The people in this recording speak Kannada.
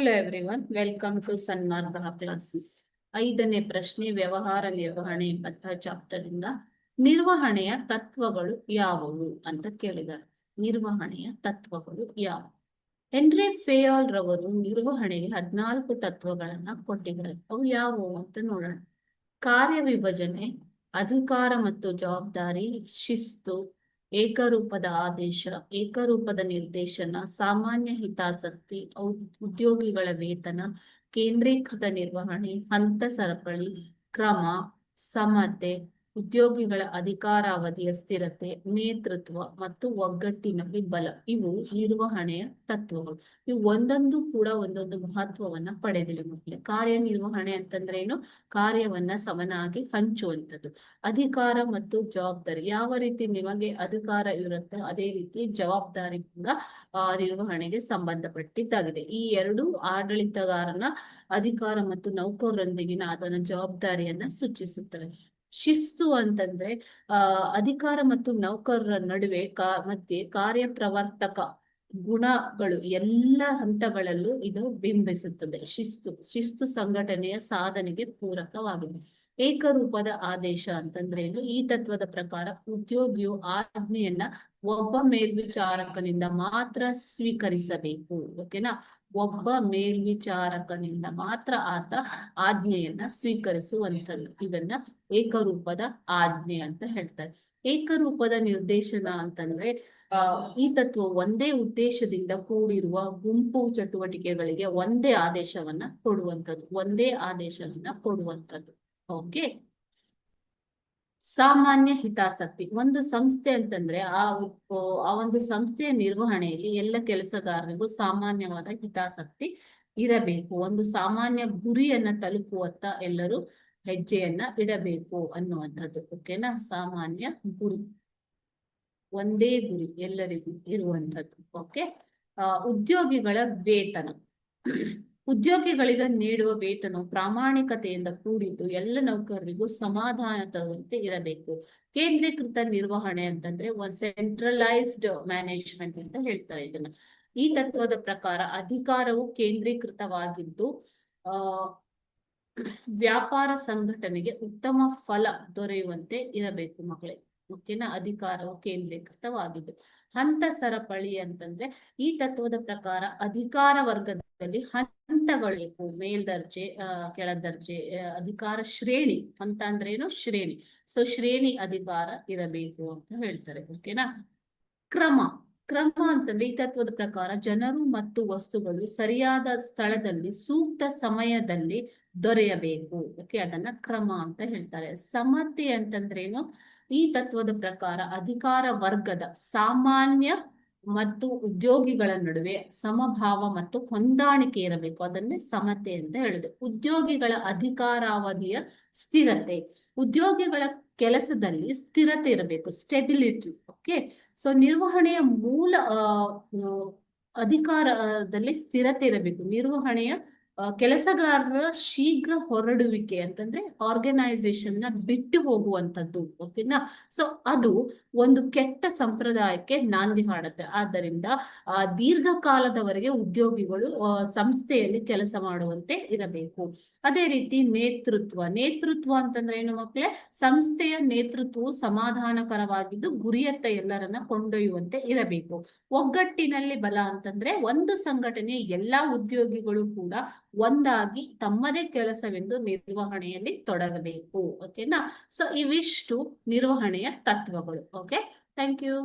Hello everyone, welcome to Sanmarga classes. 5ನೇ ಪ್ರಶ್ನೆ, ವ್ಯವಹಾರ ನಿರ್ವಹಣೆ ಎಂಬಂತಹ ಚಾಪ್ಟರ್ ಇಂದ ನಿರ್ವಹಣೆಯ ತತ್ವಗಳು ಯಾವುವು ಅಂತ ಕೇಳಿದ್ದಾರೆ. ನಿರ್ವಹಣೆಯ ತತ್ವಗಳು ಯಾವುವು? ಹೆನ್ರಿ ಫೇಯಾಲ್ ರವರು ನಿರ್ವಹಣೆಗೆ 14 ತತ್ವಗಳನ್ನ ಕೊಟ್ಟಿದ್ದಾರೆ. ಅವು ಯಾವುವು ಅಂತ ನೋಡೋಣ. ಕಾರ್ಯವಿಭಜನೆ, ಅಧಿಕಾರ ಮತ್ತು ಜವಾಬ್ದಾರಿ, ಶಿಸ್ತು, ಏಕರೂಪದ ಆದೇಶ, ಏಕರೂಪದ ನಿರ್ದೇಶನ, ಸಾಮಾನ್ಯ ಹಿತಾಸಕ್ತಿ, ಉದ್ಯೋಗಿಗಳ ವೇತನ, ಕೇಂದ್ರೀಕೃತ ನಿರ್ವಹಣೆ, ಹಂತ ಸರಪಳಿ, ಕ್ರಮ, ಸಮತೆ, ಉದ್ಯೋಗಿಗಳ ಅಧಿಕಾರಾವಧಿಯ ಸ್ಥಿರತೆ, ನೇತೃತ್ವ ಮತ್ತು ಒಗ್ಗಟ್ಟಿನಲ್ಲಿ ಬಲ. ಇವು ನಿರ್ವಹಣೆಯ ತತ್ವಗಳು. ಇವು ಒಂದೊಂದು ಕೂಡ ಒಂದೊಂದು ಮಹತ್ವವನ್ನ ಪಡೆದಿವೆ ಮಕ್ಕಳೇ. ಕಾರ್ಯನಿರ್ವಹಣೆ ಅಂತಂದ್ರೆ ಏನು? ಕಾರ್ಯವನ್ನ ಸಮನಾಗಿ ಹಂಚುವಂಥದ್ದು. ಅಧಿಕಾರ ಮತ್ತು ಜವಾಬ್ದಾರಿ, ಯಾವ ರೀತಿ ನಿಮಗೆ ಅಧಿಕಾರ ಇರುತ್ತೆ ಅದೇ ರೀತಿ ಜವಾಬ್ದಾರಿ ಕೂಡ ನಿರ್ವಹಣೆಗೆ ಸಂಬಂಧಪಟ್ಟಿದ್ದಾಗಿದೆ. ಈ ಎರಡು ಆಡಳಿತಗಾರನ ಅಧಿಕಾರ ಮತ್ತು ನೌಕರರೊಂದಿಗಿನ ಅದನ್ನ ಜವಾಬ್ದಾರಿಯನ್ನ ಸೂಚಿಸುತ್ತವೆ. ಶಿಸ್ತು ಅಂತಂದ್ರೆ ಅಧಿಕಾರ ಮತ್ತು ನೌಕರರ ನಡುವೆ ಮಧ್ಯೆ ಕಾರ್ಯಪ್ರವರ್ತಕ ಗುಣಗಳು ಎಲ್ಲ ಹಂತಗಳಲ್ಲೂ ಇದು ಬಿಂಬಿಸುತ್ತದೆ. ಶಿಸ್ತು ಸಂಘಟನೆಯ ಸಾಧನೆಗೆ ಪೂರಕವಾಗಿದೆ. ಏಕರೂಪದ ಆದೇಶ ಅಂತಂದ್ರೆ ಏನು? ಈ ತತ್ವದ ಪ್ರಕಾರ ಉದ್ಯೋಗಿಯು ಆಜ್ಞೆಯನ್ನ ಒಬ್ಬ ಮೇಲ್ವಿಚಾರಕನಿಂದ ಮಾತ್ರ ಸ್ವೀಕರಿಸಬೇಕು. ಓಕೆನಾ? ಒಬ್ಬ ಮೇಲ್ವಿಚಾರಕನಿಂದ ಮಾತ್ರ ಆತ ಆಜ್ಞೆಯನ್ನ ಸ್ವೀಕರಿಸುವಂಥದ್ದು. ಇದನ್ನ ಏಕರೂಪದ ಆಜ್ಞೆ ಅಂತ ಹೇಳ್ತಾರೆ. ಏಕರೂಪದ ನಿರ್ದೇಶನ ಅಂತಂದ್ರೆ ಈ ತತ್ವ ಒಂದೇ ಉದ್ದೇಶದಿಂದ ಕೂಡಿರುವ ಗುಂಪು ಚಟುವಟಿಕೆಗಳಿಗೆ ಒಂದೇ ಆದೇಶವನ್ನ ಕೊಡುವಂಥದ್ದು. ಓಕೆ. ಸಾಮಾನ್ಯ ಹಿತಾಸಕ್ತಿ, ಒಂದು ಸಂಸ್ಥೆ ಅಂತಂದ್ರೆ ಆ ಒಂದು ಸಂಸ್ಥೆಯ ನಿರ್ವಹಣೆಯಲ್ಲಿ ಎಲ್ಲ ಕೆಲಸಗಾರರಿಗೂ ಸಾಮಾನ್ಯವಾದ ಹಿತಾಸಕ್ತಿ ಇರಬೇಕು. ಒಂದು ಸಾಮಾನ್ಯ ಗುರಿಯನ್ನ ತಲುಪುವತ್ತ ಎಲ್ಲರೂ ಹೆಜ್ಜೆಯನ್ನ ಇಡಬೇಕು ಅನ್ನುವಂಥದ್ದು. ಓಕೆನಾ? ಸಾಮಾನ್ಯ ಗುರಿ, ಒಂದೇ ಗುರಿ ಎಲ್ಲರಿಗೂ ಇರುವಂಥದ್ದು. ಓಕೆ. ಉದ್ಯೋಗಿಗಳ ವೇತನ, ಉದ್ಯೋಗಿಗಳಿಗೆ ನೀಡುವ ವೇತನ ಪ್ರಾಮಾಣಿಕತೆಯಿಂದ ಕೂಡಿದ್ದು ಎಲ್ಲ ನೌಕರರಿಗೂ ಸಮಾಧಾನ ತರುವಂತೆ ಇರಬೇಕು. ಕೇಂದ್ರೀಕೃತ ನಿರ್ವಹಣೆ ಅಂತಂದ್ರೆ ಒಂದು ಸೆಂಟ್ರಲೈಸ್ಡ್ ಮ್ಯಾನೇಜ್ಮೆಂಟ್ ಅಂತ ಹೇಳ್ತಾರೆ ಇದನ್ನ. ಈ ತತ್ವದ ಪ್ರಕಾರ ಅಧಿಕಾರವು ಕೇಂದ್ರೀಕೃತವಾಗಿದ್ದು ವ್ಯಾಪಾರ ಸಂಘಟನೆಗೆ ಉತ್ತಮ ಫಲ ದೊರೆಯುವಂತೆ ಇರಬೇಕು ಮಕ್ಕಳೇ. ಓಕೆನಾ? ಅಧಿಕಾರವು ಕೇಂದ್ರೀಕೃತವಾಗಿದ್ದು. ಹಂತ ಸರಪಳಿ ಅಂತಂದ್ರೆ ಈ ತತ್ವದ ಪ್ರಕಾರ ಅಧಿಕಾರ ವರ್ಗದಲ್ಲಿ ಹಂತಗಳು, ಮೇಲ್ದರ್ಜೆ, ಕೆಳದರ್ಜೆ, ಅಧಿಕಾರ ಶ್ರೇಣಿ. ಹಂತ ಅಂದ್ರೆ ಏನು? ಶ್ರೇಣಿ. ಸೊ ಶ್ರೇಣಿ ಅಧಿಕಾರ ಇರಬೇಕು ಅಂತ ಹೇಳ್ತಾರೆ. ಓಕೆನಾ? ಕ್ರಮ ಅಂತಂದ್ರೆ ಈ ತತ್ವದ ಪ್ರಕಾರ ಜನರು ಮತ್ತು ವಸ್ತುಗಳು ಸರಿಯಾದ ಸ್ಥಳದಲ್ಲಿ ಸೂಕ್ತ ಸಮಯದಲ್ಲಿ ದೊರೆಯಬೇಕು. ಓಕೆ, ಅದನ್ನ ಕ್ರಮ ಅಂತ ಹೇಳ್ತಾರೆ. ಸಮತೆ ಅಂತಂದ್ರೇನು? ಈ ತತ್ವದ ಪ್ರಕಾರ ಅಧಿಕಾರ ವರ್ಗದ ಸಾಮಾನ್ಯ ಮತ್ತು ಉದ್ಯೋಗಿಗಳ ನಡುವೆ ಸಮಭಾವ ಮತ್ತು ಹೊಂದಾಣಿಕೆ ಇರಬೇಕು. ಅದನ್ನೇ ಸಮತೆ ಅಂತ ಹೇಳುದು. ಉದ್ಯೋಗಿಗಳ ಅಧಿಕಾರಾವಧಿಯ ಸ್ಥಿರತೆ, ಉದ್ಯೋಗಿಗಳ ಕೆಲಸದಲ್ಲಿ ಸ್ಥಿರತೆ ಇರಬೇಕು, ಸ್ಟೆಬಿಲಿಟಿ. ಓಕೆ. ಸೊ ನಿರ್ವಹಣೆಯ ಮೂಲ ಅಧಿಕಾರದಲ್ಲಿ ಸ್ಥಿರತೆ ಇರಬೇಕು. ನಿರ್ವಹಣೆಯ ಕೆಲಸಗಾರರ ಶೀಘ್ರ ಹೊರಡುವಿಕೆ ಅಂತಂದ್ರೆ ಆರ್ಗನೈಸೇಷನ್ ನ ಬಿಟ್ಟು ಹೋಗುವಂಥದ್ದು. ಓಕೆನಾ? ಸೊ ಅದು ಒಂದು ಕೆಟ್ಟ ಸಂಪ್ರದಾಯಕ್ಕೆ ನಾಂದಿ ಹಾಡುತ್ತೆ. ಆದ್ದರಿಂದ ದೀರ್ಘಕಾಲದವರೆಗೆ ಉದ್ಯೋಗಿಗಳು ಸಂಸ್ಥೆಯಲ್ಲಿ ಕೆಲಸ ಮಾಡುವಂತೆ ಇರಬೇಕು. ಅದೇ ರೀತಿ ನೇತೃತ್ವ ಅಂತಂದ್ರೆ ಏನು ಮಕ್ಕಳೇ? ಸಂಸ್ಥೆಯ ನೇತೃತ್ವವು ಸಮಾಧಾನಕರವಾಗಿದ್ದು ಗುರಿಯತ್ತ ಎಲ್ಲರನ್ನ ಕೊಂಡೊಯ್ಯುವಂತೆ ಇರಬೇಕು. ಒಗ್ಗಟ್ಟಿನಲ್ಲಿ ಬಲ ಅಂತಂದ್ರೆ ಒಂದು ಸಂಘಟನೆಯ ಎಲ್ಲಾ ಉದ್ಯೋಗಿಗಳು ಕೂಡ ಒಂದಾಗಿ ತಮ್ಮದೇ ಕೆಲಸವೆಂದು ನಿರ್ವಹಣೆಯಲ್ಲಿ ತೊಡಗಬೇಕು. ಓಕೆನಾ? ಸೊ ಇವಿಷ್ಟು ನಿರ್ವಹಣೆಯ ತತ್ವಗಳು. Okay, thank you.